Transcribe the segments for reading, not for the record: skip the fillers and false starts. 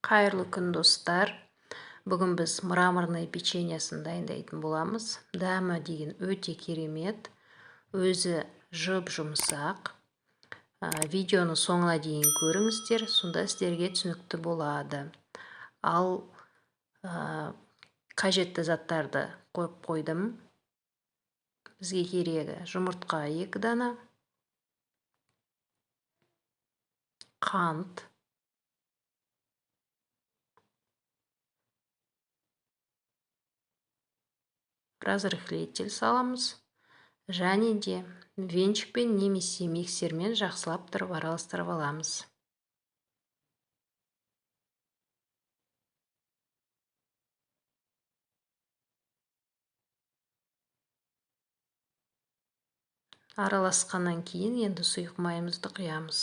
Қайырлы күн достар. Бүгін біз мраморный печеньесін дайындайтын боламыз. Дәмі деген өте керемет. Өзі жұп-жұмсақ. Видеоны соңына дейін көріңіздер, сонда сіздерге түсінікті болады. Ал қажетті заттарды қойып қойдым. Бізге керегі жұмыртқа 2 дана, қант, разрыхлитель саламыз, және де венчикпен немесе миксермен жақсылап тұрып араластырып аламыз. Араласқаннан кейін енді сұйық майымызды құямыз.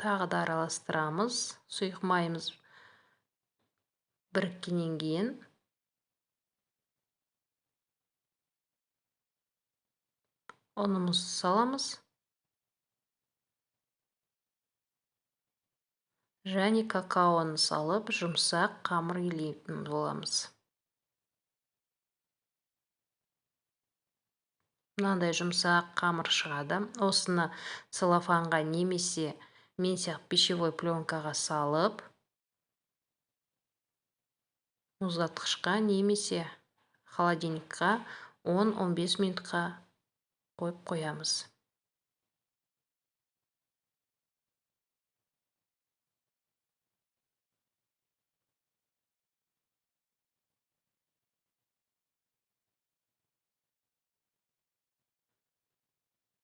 Тағы да араластырамыз. Сұйық майымыз біріккеннен кейін ұнымызды саламыз. Және какаоны салып, жұмсақ қамыр илейтін боламыз. Мынандай жұмсақ қамыр шығады. Осыны целлофанға немесе мен сияқты пищевой пленкаға салып, мұздатқышқа немесе холодильникқа 10-15 минутқа қойып қоямыз.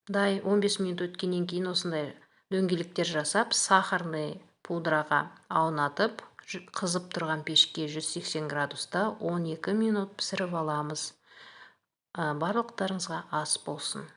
Дай 15 минут өткеннен кейін осындай дөңгелектер жасап, сахарный пудраға аунатып, қызып тұрған пешке 180 градуста 12 минут пісіріп аламыз. Барлықтарыңызға ас болсын.